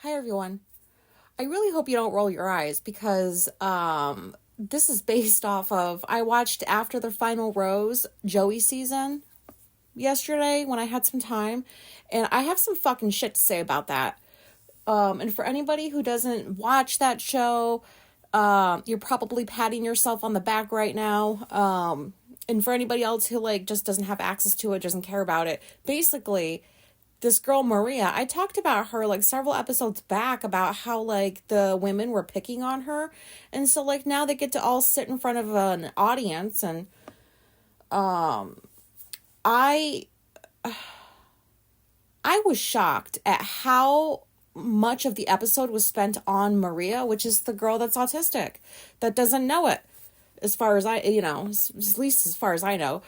Hi, everyone. I really hope you don't roll your eyes because this is based off of. I watched After the Final Rose, Joey season, yesterday when I had some time, and I have some fucking shit to say about that. And for anybody who doesn't watch that show, you're probably patting yourself on the back right now. And for anybody else who just doesn't have access to it, doesn't care about it, basically this girl Maria, I talked about her several episodes back about how the women were picking on her. And so now they get to all sit in front of an audience, and I I was shocked at how much of the episode was spent on Maria, which is the girl that's autistic, that doesn't know it, as far as at least as far as I know.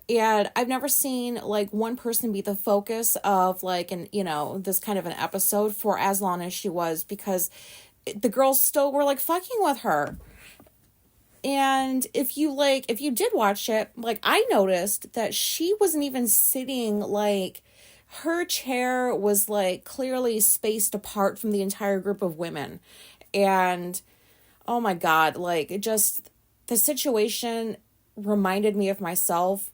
And I've never seen one person be the focus of this kind of an episode for as long as she was, because the girls still were fucking with her. And if you did watch it, I noticed that she wasn't even sitting her chair was clearly spaced apart from the entire group of women. And oh my God, it just, the situation reminded me of myself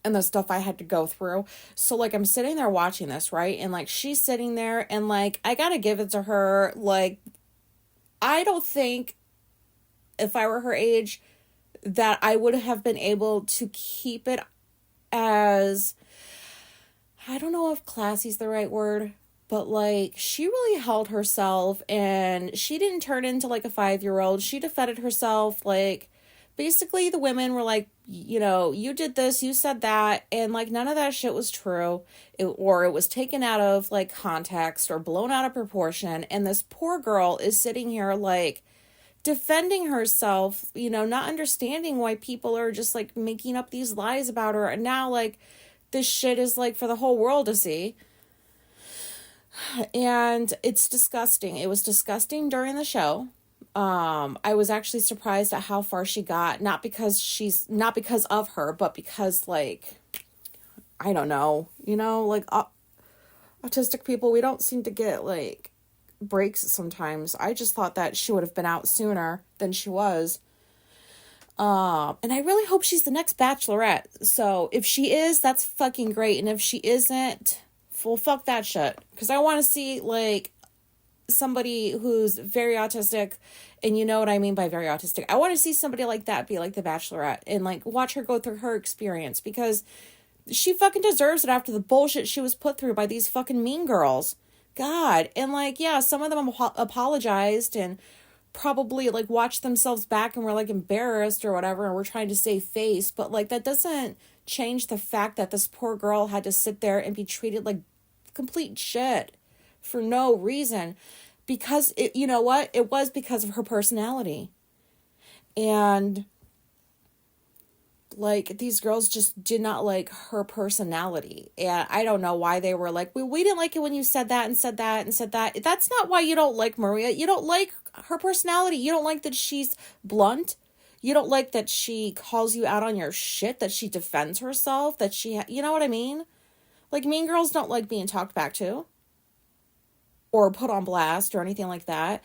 and the stuff I had to go through. So I'm sitting there watching this, right? And she's sitting there, and I gotta give it to her. I don't think if I were her age that I would have been able to keep it as, I don't know if classy's the right word, but she really held herself, and she didn't turn into a 5-year-old. She defended herself. Basically the women were you did this, you said that, and none of that shit was true. Or it was taken out of context or blown out of proportion. And this poor girl is sitting here defending herself, not understanding why people are just making up these lies about her. And now this shit is for the whole world to see. And it's disgusting. It was disgusting during the show. I was actually surprised at how far she got, not because of her, but because I don't know, autistic people, we don't seem to get breaks sometimes. I just thought that she would have been out sooner than she was. And I really hope she's the next Bachelorette. So if she is, that's fucking great. And if she isn't, well, fuck that shit. Because I want to see somebody who's very autistic, and you know what I mean by very autistic. I want to see somebody like that be the Bachelorette, and watch her go through her experience, because she fucking deserves it after the bullshit she was put through by these fucking mean girls. God. And yeah, some of them apologized and probably watched themselves back and were embarrassed or whatever, and were trying to save face, but that doesn't change the fact that this poor girl had to sit there and be treated like complete shit for no reason, because you know what? It was because of her personality. And these girls just did not like her personality. And I don't know why they were we didn't like it when you said that and said that and said that. That's not why you don't like Maria. You don't like her personality. You don't like that she's blunt. You don't like that she calls you out on your shit, that she defends herself, that you know what I mean? Mean girls don't like being talked back to or put on blast or anything like that.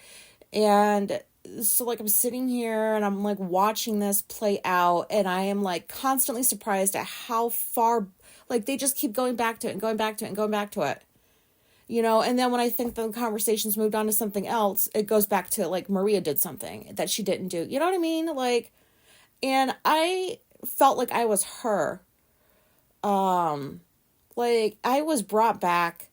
And so I'm sitting here and I'm watching this play out, and I am constantly surprised at how far they just keep going back to it and going back to it and going back to it. And then when I think the conversation's moved on to something else, it goes back to Maria did something that she didn't do. You know what I mean? And I felt like I was her. I was brought back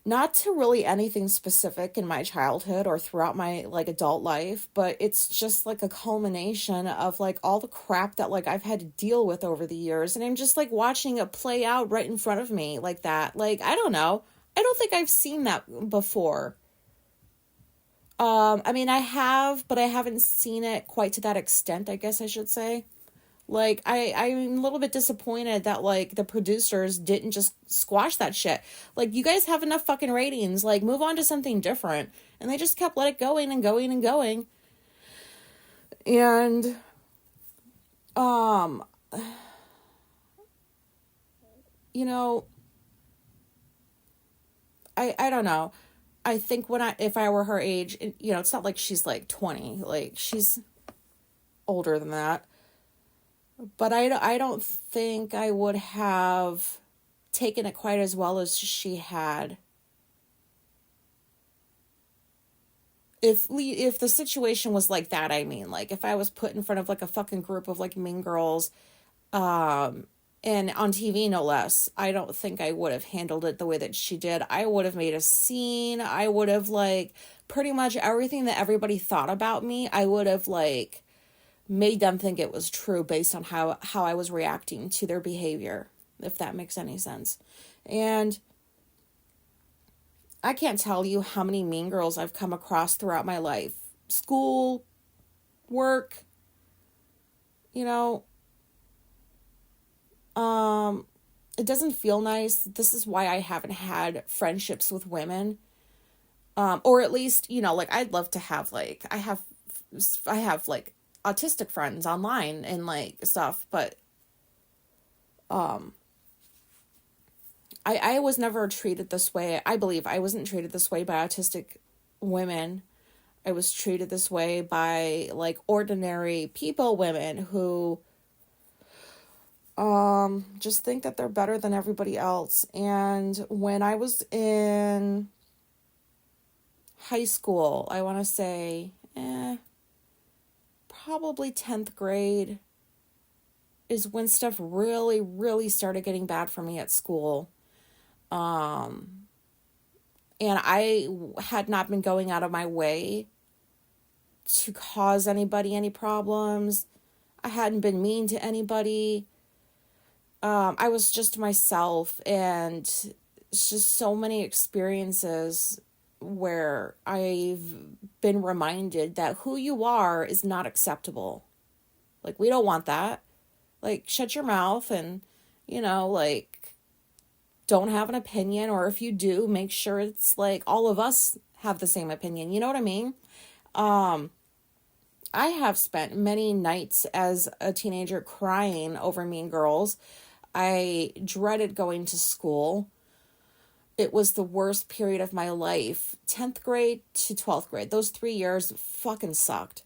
not to really anything specific in my childhood or throughout my adult life, but it's just a culmination of all the crap that I've had to deal with over the years. And I'm just watching it play out right in front of me like that. I don't know. I don't think I've seen that before. I mean, I have, but I haven't seen it quite to that extent, I guess I should say. I'm a little bit disappointed that, the producers didn't just squash that shit. You guys have enough fucking ratings. Move on to something different. And they just kept let it going and going and going. And, you know, I don't know. I think if I were her age, it's not like she's like 20, like she's older than that. But I don't think I would have taken it quite as well as she had. If the situation was like that, I mean, like if I was put in front of like a fucking group of like mean girls, and on TV no less, I don't think I would have handled it the way that she did. I would have made a scene. I would have like pretty much everything that everybody thought about me, I would have like made them think it was true based on how I was reacting to their behavior, if that makes any sense. And I can't tell you how many mean girls I've come across throughout my life. School, work, you know, it doesn't feel nice. This is why I haven't had friendships with women. Or at least, like I'd love to have like, I have like autistic friends online and like stuff, but, I was never treated this way. I believe I wasn't treated this way by autistic women. I was treated this way by like ordinary people, women who just think that they're better than everybody else. And when I was in high school, I want to say probably 10th grade is when stuff really, really started getting bad for me at school. And I had not been going out of my way to cause anybody any problems. I hadn't been mean to anybody. I was just myself, and it's just so many experiences where I've been reminded that who you are is not acceptable. Like, we don't want that. Like, shut your mouth and, like, don't have an opinion, or if you do, make sure it's like all of us have the same opinion. You know what I mean? I have spent many nights as a teenager crying over Mean Girls. I dreaded going to school. It was the worst period of my life. 10th grade to 12th grade. Those 3 years fucking sucked.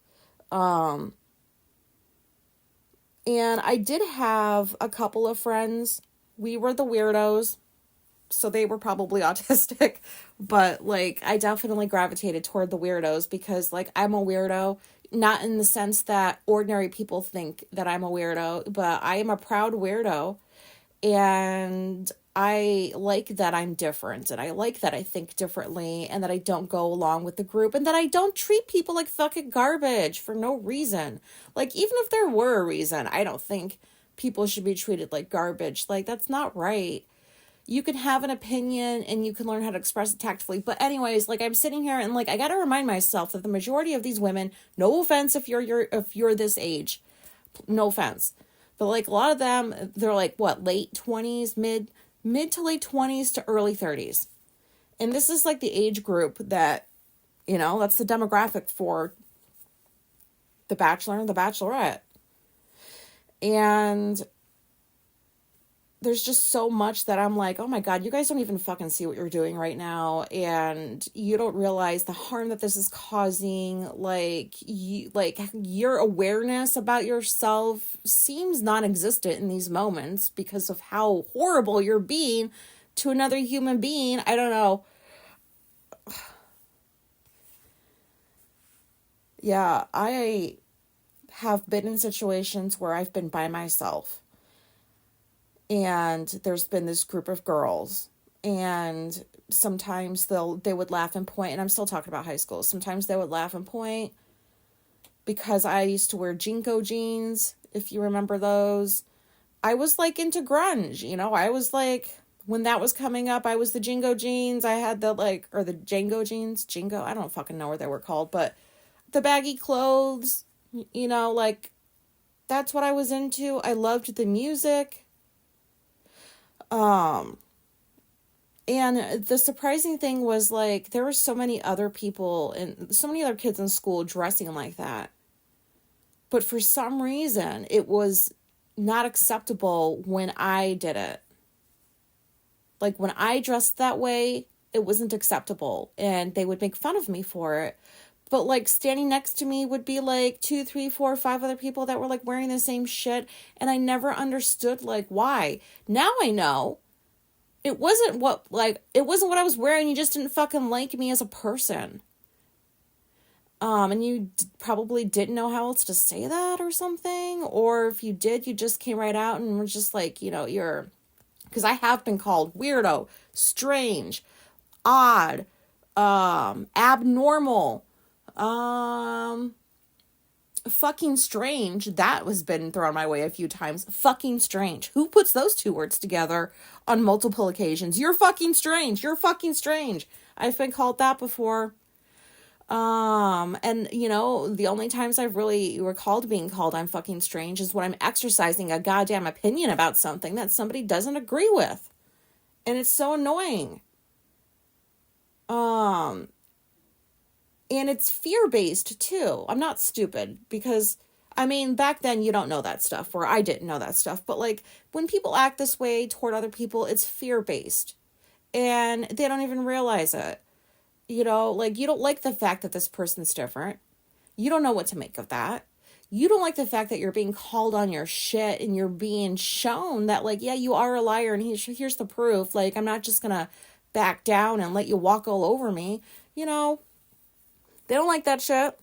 And I did have a couple of friends. We were the weirdos, so they were probably autistic, but like I definitely gravitated toward the weirdos because like I'm a weirdo, not in the sense that ordinary people think that I'm a weirdo, but I am a proud weirdo, and I like that I'm different, and I like that I think differently, and that I don't go along with the group, and that I don't treat people like fucking garbage for no reason. Like, even if there were a reason, I don't think people should be treated like garbage. Like, that's not right. You can have an opinion and you can learn how to express it tactfully. But anyways, like I'm sitting here and like I got to remind myself that the majority of these women, no offense if you're this age, no offense, but like a lot of them, they're like what, late 20s, mid to late 20s to early 30s. And this is like the age group that, that's the demographic for The Bachelor and The Bachelorette. And there's just so much that I'm like, oh my God, you guys don't even fucking see what you're doing right now. And you don't realize the harm that this is causing. Like your awareness about yourself seems non-existent in these moments because of how horrible you're being to another human being. I don't know. Yeah, I have been in situations where I've been by myself. And there's been this group of girls, and sometimes they would laugh and point, and I'm still talking about high school. Sometimes they would laugh and point because I used to wear Jinko jeans, if you remember those. I was like into grunge, I was like, when that was coming up, I was the Jinko jeans. I had the or the Django jeans, Jingo, I don't fucking know what they were called, but the baggy clothes, like that's what I was into. I loved the music. And the surprising thing was like, there were so many other people and so many other kids in school dressing like that. But for some reason, it was not acceptable when I did it. Like when I dressed that way, it wasn't acceptable and they would make fun of me for it. But like standing next to me would be like 2, 3, 4, 5 other people that were like wearing the same shit. And I never understood like why. Now I know it wasn't what I was wearing. You just didn't fucking like me as a person. And you probably didn't know how else to say that or something. Or if you did, you just came right out and were just like, you're, because I have been called weirdo, strange, odd, abnormal, fucking strange. That has been thrown my way a few times. Fucking strange. Who puts those two words together on multiple occasions? You're fucking strange. You're fucking strange. I've been called that before. And the only times I've really recalled being called I'm fucking strange is when I'm exercising a goddamn opinion about something that somebody doesn't agree with. And it's so annoying. And it's fear-based too. I'm not stupid because, back then you don't know that stuff, or I didn't know that stuff. But like when people act this way toward other people, it's fear-based and they don't even realize it. Like you don't like the fact that this person's different. You don't know what to make of that. You don't like the fact that you're being called on your shit and you're being shown that like, yeah, you are a liar and here's the proof. Like, I'm not just going to back down and let you walk all over me. They don't like that shit.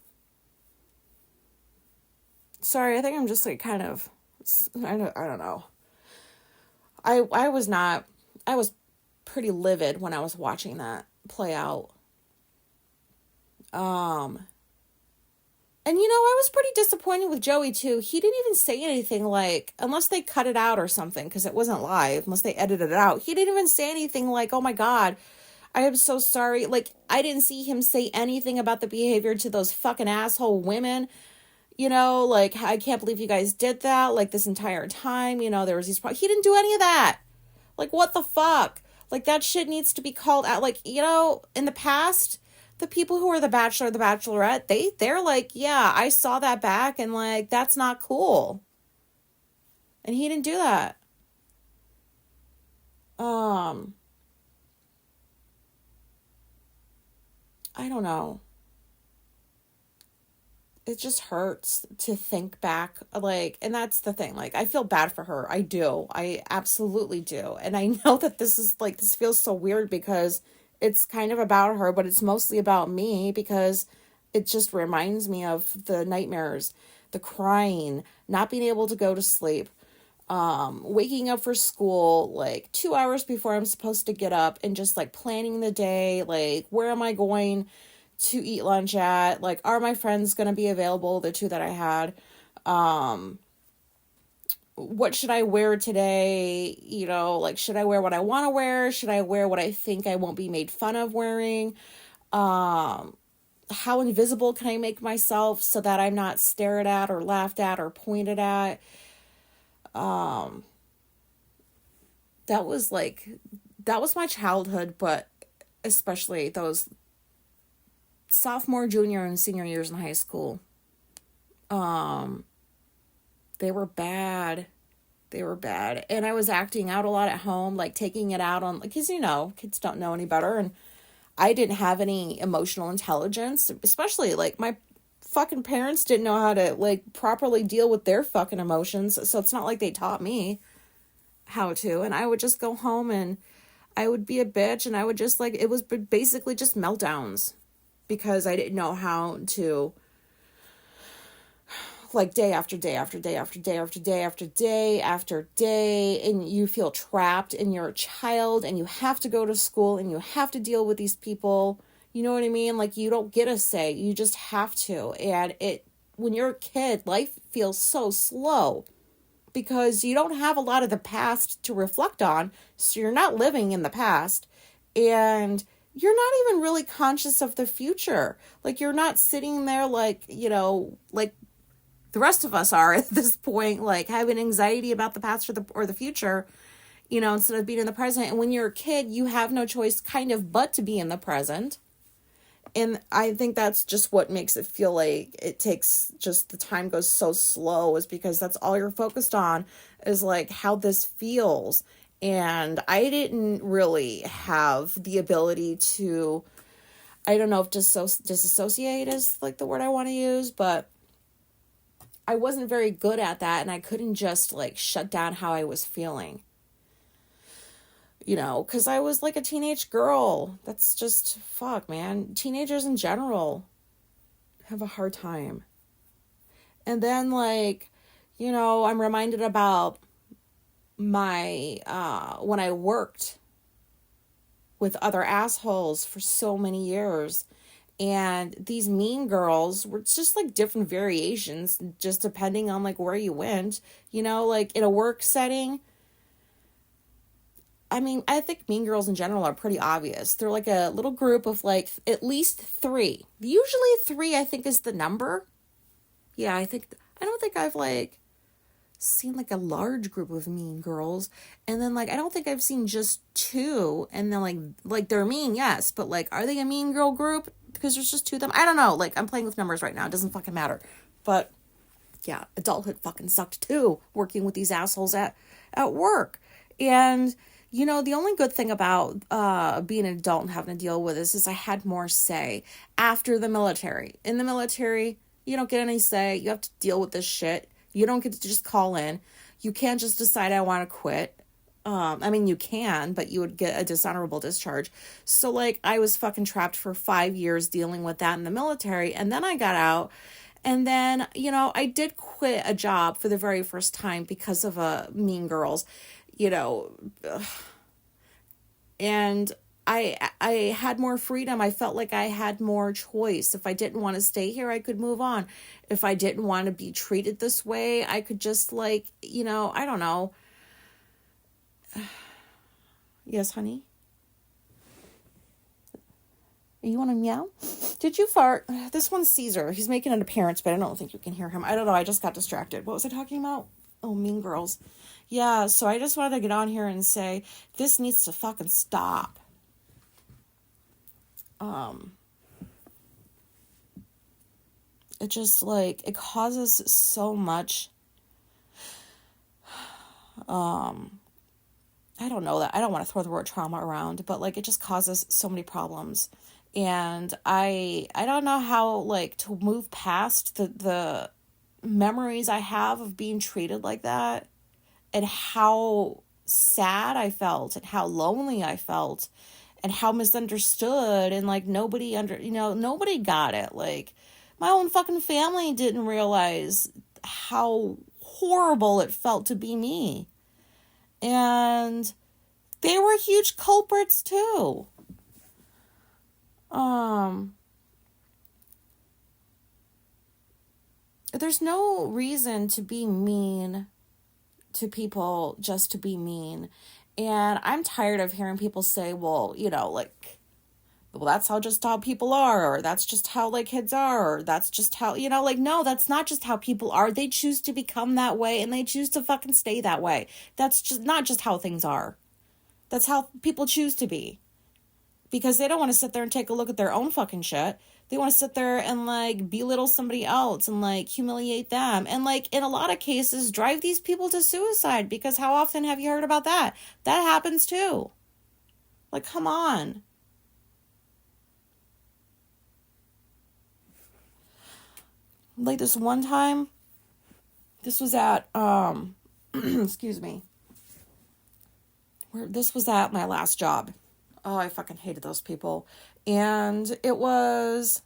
Sorry, I think I'm just like kind of, I don't know. I was pretty livid when I was watching that play out. And I was pretty disappointed with Joey too. He didn't even say anything like, unless they cut it out or something, because it wasn't live, unless they edited it out. He didn't even say anything like, oh my God, I am so sorry. Like, I didn't see him say anything about the behavior to those fucking asshole women. Like, I can't believe you guys did that. Like, this entire time, there was these he didn't do any of that. Like, what the fuck? Like, that shit needs to be called out. Like, in the past, the people who are the Bachelor, the Bachelorette, they're like, yeah, I saw that back and like, that's not cool. And he didn't do that. I don't know. It just hurts to think back, like, and that's the thing, like, I feel bad for her. I do. I absolutely do. And I know that this feels so weird because it's kind of about her, but it's mostly about me because it just reminds me of the nightmares, the crying, not being able to go to sleep, waking up for school like 2 hours before I'm supposed to get up and just like planning the day, like where am I going to eat lunch at, like are my friends going to be available, the two that I had, what should I wear today, like should I wear what I want to wear, should I wear what I think I won't be made fun of wearing, how invisible can I make myself so that I'm not stared at or laughed at or pointed at. That was my childhood, but especially those sophomore, junior, and senior years in high school. They were bad. And I was acting out a lot at home, like taking it out on, because kids don't know any better. And I didn't have any emotional intelligence, especially like my fucking parents didn't know how to like properly deal with their fucking emotions. So it's not like they taught me how to. And I would just go home and I would be a bitch and I would just like, it was basically just meltdowns because I didn't know how to, like day after day after day after day after day after day after day, and you feel trapped and you're a child and you have to go to school and you have to deal with these people. You know what I mean? Like you don't get a say, you just have to. And when you're a kid, life feels so slow because you don't have a lot of the past to reflect on. So you're not living in the past and you're not even really conscious of the future. Like you're not sitting there like, like the rest of us are at this point, like having anxiety about the past or the future, instead of being in the present. And when you're a kid, you have no choice kind of but to be in the present. And I think that's just what makes it feel like it takes just the time goes so slow, is because that's all you're focused on is like how this feels. And I didn't really have the ability to, I don't know if disassociate is like the word I want to use, but I wasn't very good at that, and I couldn't just like shut down how I was feeling. You know, because I was like a teenage girl. That's just, fuck, man. Teenagers in general have a hard time. And then, like, you know, I'm reminded about my, when I worked with other assholes for so many years. And these mean girls were just like different variations, just depending on like where you went. You know, like in a work setting, I mean, I think mean girls in general are pretty obvious. They're like a little group of like at least 3. Usually 3, I think, is the number. Yeah, I don't think I've like seen like a large group of mean girls. And then like, I don't think I've seen just 2. And then like they're mean, yes. But like, are they a mean girl group? Because there's just 2 of them. I don't know. Like, I'm playing with numbers right now. It doesn't fucking matter. But yeah, adulthood fucking sucked too, working with these assholes at work. And you know, the only good thing about being an adult and having to deal with this is I had more say after the military. In the military, you don't get any say. You have to deal with this shit. You don't get to just call in. You can't just decide I want to quit. I mean, you can, but you would get a dishonorable discharge. So, like, I was fucking trapped for 5 years dealing with that in the military. And then I got out. And then, you know, I did quit a job for the very first time because of mean girls. You know, and I had more freedom. I felt like I had more choice. If I didn't want to stay here, I could move on. If I didn't want to be treated this way, I could just like, you know, I don't know. Yes, honey? You want to meow? Did you fart? This one's Caesar. He's making an appearance, but I don't think you can hear him. I don't know. I just got distracted. What was I talking about? Oh, mean girls. Yeah, so I just wanted to get on here and say, this needs to fucking stop. It just, like, it causes so much, I don't know that, I don't want to throw the word trauma around, but, like, it just causes so many problems. And I don't know how, like, to move past the memories I have of being treated like that, and how sad I felt, and how lonely I felt, and how misunderstood, and like nobody got it. Like, my own fucking family didn't realize how horrible it felt to be me. And they were huge culprits too. There's no reason to be mean to people just to be mean. And I'm tired of hearing people say, well, you know, like, well, that's just how people are, or that's just how, like, kids are, or that's just how, you know, like, no, that's not just how people are. They choose to become that way, and they choose to fucking stay that way. That's just not just how things are. That's how people choose to be. Because they don't want to sit there and take a look at their own fucking shit. They want to sit there and, like, belittle somebody else and, like, humiliate them. And, like, in a lot of cases, drive these people to suicide. Because how often have you heard about that? That happens, too. Like, come on. Like, this one time, this was at, excuse me. This was at my last job. Oh, I fucking hated those people. And it was,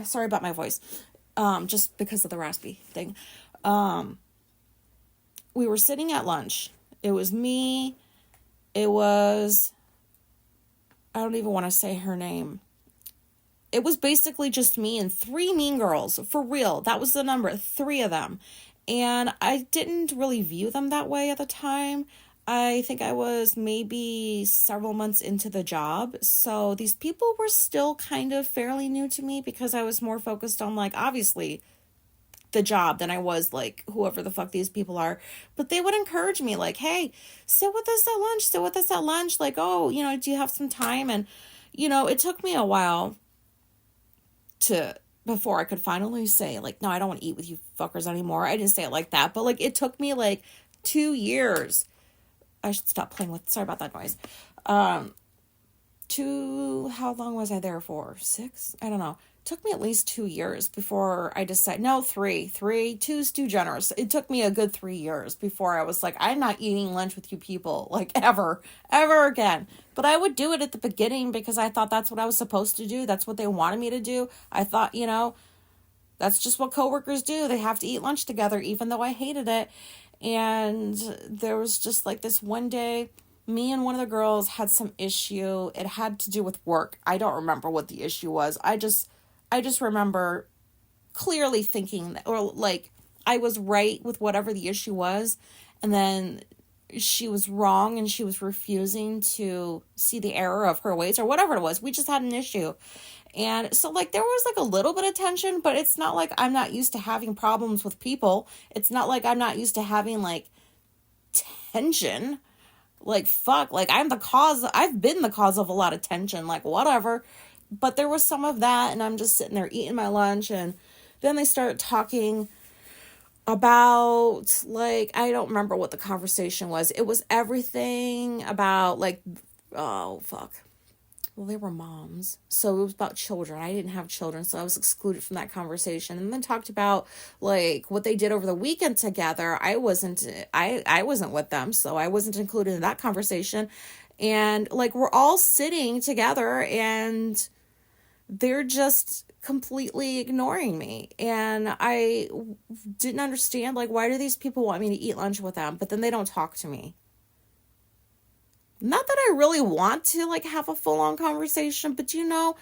sorry about my voice, just because of the raspy thing. We were sitting at lunch. It was me. It was, I don't even want to say her name. It was basically just me and 3 mean girls. For real. That was the number. 3 of them. And I didn't really view them that way at the time. I think I was maybe several months into the job. So these people were still kind of fairly new to me because I was more focused on, like, obviously the job than I was, like, whoever the fuck these people are. But they would encourage me, like, hey, sit with us at lunch. Like, oh, you know, do you have some time? And, you know, it took me a while before I could finally say, like, no, I don't want to eat with you fuckers anymore. I didn't say it like that. But, like, it took me, like, 2 years. I should stop playing with, sorry about that noise. How long was I there for? 6? I don't know. It took me at least 2 years before I decided, no, 3, 2's too generous. It took me a good 3 years before I was like, I'm not eating lunch with you people, like ever again. But I would do it at the beginning because I thought that's what I was supposed to do. That's what they wanted me to do. I thought, that's just what coworkers do. They have to eat lunch together, even though I hated it. And there was just like this one day, me and one of the girls had some issue. It had to do with work. I don't remember what the issue was. I just remember clearly thinking that, or like I was right with whatever the issue was, and then she was wrong and she was refusing to see the error of her ways or whatever it was. We just had an issue. And so like there was like a little bit of tension, but it's not like I'm not used to having problems with people. It's not like I'm not used to having like tension. Like, fuck, like I've been the cause of a lot of tension, like whatever. But there was some of that, and I'm just sitting there eating my lunch, and then they start talking about, like, I don't remember what the conversation was. It was everything about, like, oh, fuck. Well, they were moms, so it was about children. I didn't have children, so I was excluded from that conversation. And then talked about like what they did over the weekend together. I wasn't with them, so I wasn't included in that conversation. And like we're all sitting together, and they're just completely ignoring me. And I didn't understand, like, why do these people want me to eat lunch with them, but then they don't talk to me? Not that I really want to, like, have a full-on conversation, but do you know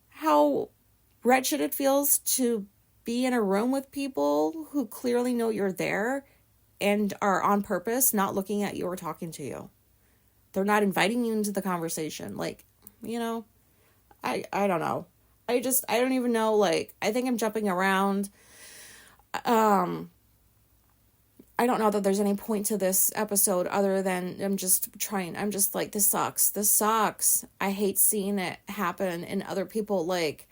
how wretched it feels to be in a room with people who clearly know you're there and are on purpose not looking at you or talking to you? They're not inviting you into the conversation. Like, I don't know. I don't even know, like, I think I'm jumping around. I don't know that there's any point to this episode other than I'm just like, this sucks. I hate seeing it happen in other people, like,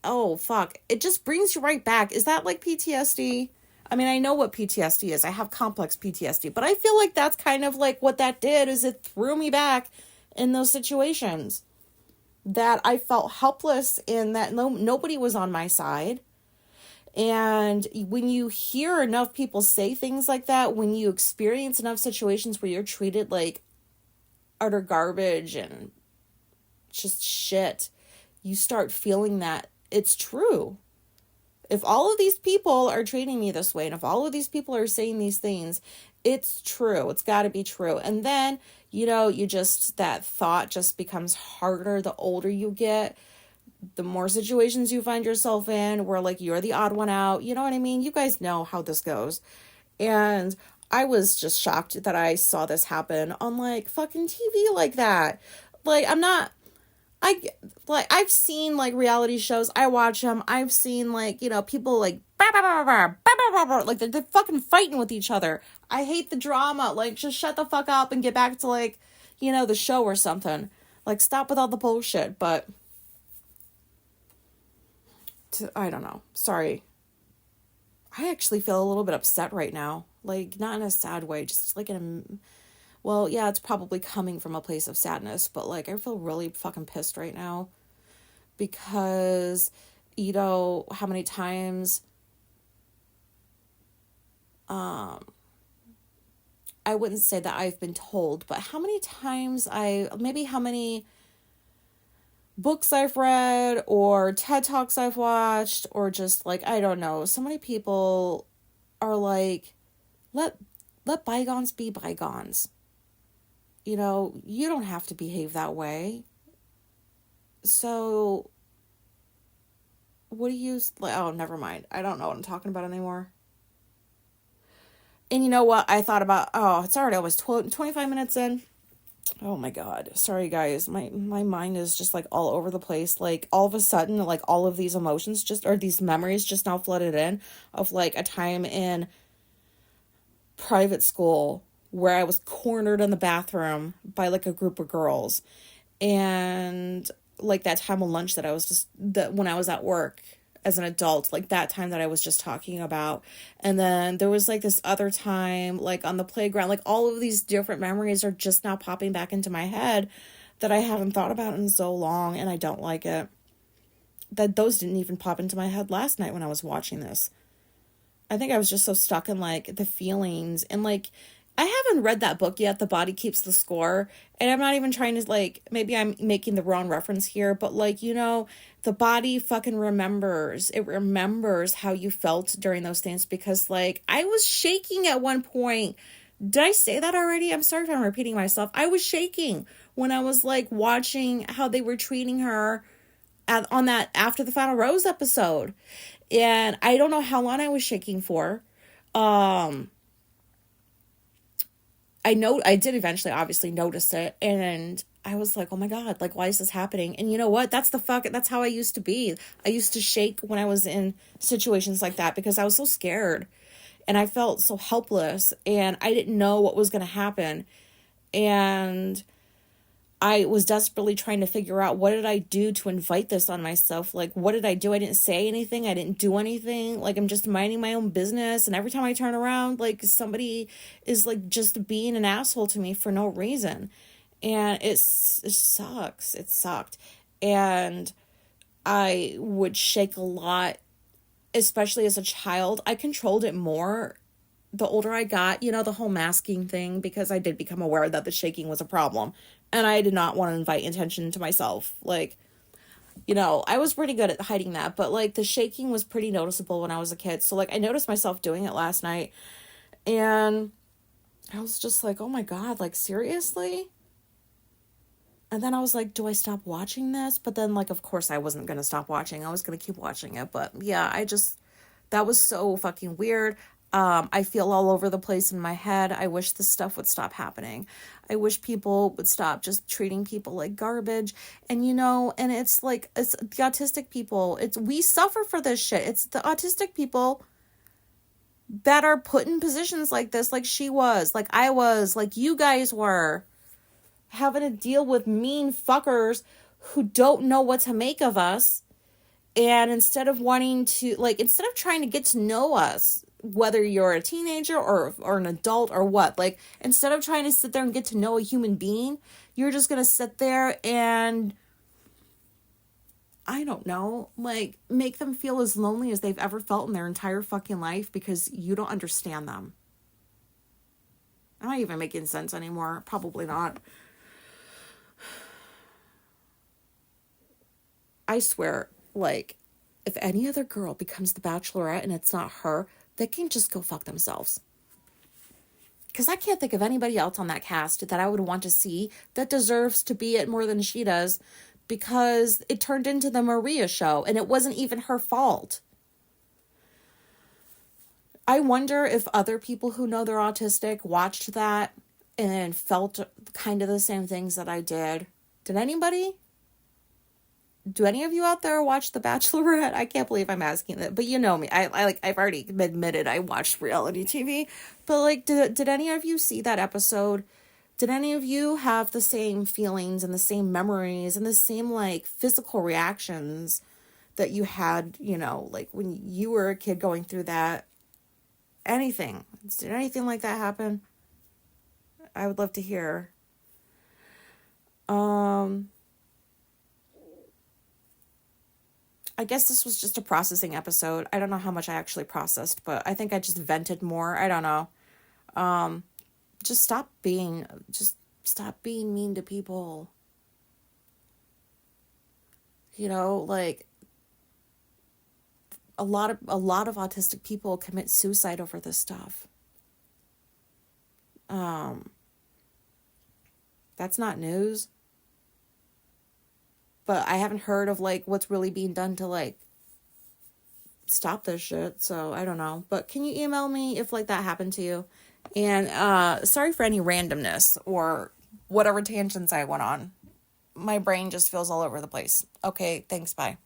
oh, fuck. It just brings you right back. Is that like PTSD? I mean, I know what PTSD is. I have complex PTSD, but I feel like that's kind of like what that did, is it threw me back in those situations that I felt helpless in, that nobody was on my side. And when you hear enough people say things like that, when you experience enough situations where you're treated like utter garbage and just shit, you start feeling that it's true. If all of these people are treating me this way, and if all of these people are saying these things, it's true. It's got to be true. And then, that thought just becomes harder the older you get. The more situations you find yourself in where, like, you're the odd one out. You know what I mean? You guys know how this goes. And I was just shocked that I saw this happen on, like, fucking TV like that. Like, I've seen, like, reality shows. I watch them. I've seen, like, people, like, like, they're fucking fighting with each other. I hate the drama. Like, just shut the fuck up and get back to, like, the show or something. Like, stop with all the bullshit. But I don't know. Sorry. I actually feel a little bit upset right now. Like, not in a sad way, just like well, yeah, it's probably coming from a place of sadness, but like, I feel really fucking pissed right now because, how many times, I wouldn't say that I've been told, but how many times how many books I've read or TED Talks I've watched, or just like, I don't know, so many people are like, let bygones be bygones. You don't have to behave that way. So what do you, like, oh, never mind. I don't know what I'm talking about anymore. And you know what? I thought about, it's already almost 25 minutes in. Oh my God. Sorry guys. My mind is just like all over the place. Like all of a sudden, like all of these emotions these memories just now flooded in of like a time in private school where I was cornered in the bathroom by like a group of girls. And like that time of lunch that when I was at work as an adult, like that time that I was just talking about. And then there was like this other time, like on the playground, like all of these different memories are just now popping back into my head that I haven't thought about in so long, and I don't like it. That those didn't even pop into my head last night when I was watching this. I think I was just so stuck in like the feelings, and like I haven't read that book yet, The Body Keeps the Score, and I'm not even trying to like, maybe I'm making the wrong reference here, but like, you know, the body fucking remembers. It remembers how you felt during those things, because like I was shaking at one point. Did I say that already? I'm sorry if I'm repeating myself. I was shaking when I was like watching how they were treating her on that After the Final Rose episode. And I don't know how long I was shaking for. I did eventually obviously notice it, and I was like, oh my God, like, why is this happening? And you know what? That's how I used to be. I used to shake when I was in situations like that because I was so scared and I felt so helpless and I didn't know what was going to happen. And I was desperately trying to figure out, what did I do to invite this on myself? Like, what did I do? I didn't say anything. I didn't do anything. Like, I'm just minding my own business. And every time I turn around, like, somebody is, like, just being an asshole to me for no reason. And it sucks. It sucked. And I would shake a lot, especially as a child. I controlled it more the older I got, you know, the whole masking thing, because I did become aware that the shaking was a problem. And I did not want to invite attention to myself. Like, you know, I was pretty good at hiding that, but like the shaking was pretty noticeable when I was a kid. So like I noticed myself doing it last night, and I was just like, oh my God, like seriously? And then I was like, do I stop watching this? But then like, of course I wasn't going to stop watching. I was going to keep watching it. But yeah, that was so fucking weird. I feel all over the place in my head. I wish this stuff would stop happening. I wish people would stop just treating people like garbage. And, you know, and it's like, it's the autistic people. We suffer for this shit. It's the autistic people that are put in positions like this, like she was, like I was, like you guys were, having to deal with mean fuckers who don't know what to make of us. And instead of trying to get to know us, whether you're a teenager or an adult or what, like, instead of trying to sit there and get to know a human being, you're just going to sit there and, I don't know, like, make them feel as lonely as they've ever felt in their entire fucking life because you don't understand them. Am I even making sense anymore? Probably not. I swear, like, if any other girl becomes the Bachelorette and it's not her, they can just go fuck themselves. Because I can't think of anybody else on that cast that I would want to see that deserves to be it more than she does, because it turned into the Maria show and it wasn't even her fault. I wonder if other people who know they're autistic watched that and felt kind of the same things that I did. Did anybody? Do any of you out there watch The Bachelorette? I can't believe I'm asking that, but you know me. I've already admitted I watched reality TV, but like, did any of you see that episode? Did any of you have the same feelings and the same memories and the same like physical reactions that you had, you know, like when you were a kid going through that? Anything? Did anything like that happen? I would love to hear. I guess this was just a processing episode. I don't know how much I actually processed, but I think I just vented more. I don't know. Just stop being mean to people. You know, like a lot of autistic people commit suicide over this stuff. That's not news. But I haven't heard of like what's really being done to like stop this shit. So I don't know. But can you email me if like that happened to you? And sorry for any randomness or whatever tangents I went on. My brain just feels all over the place. Okay, thanks, bye.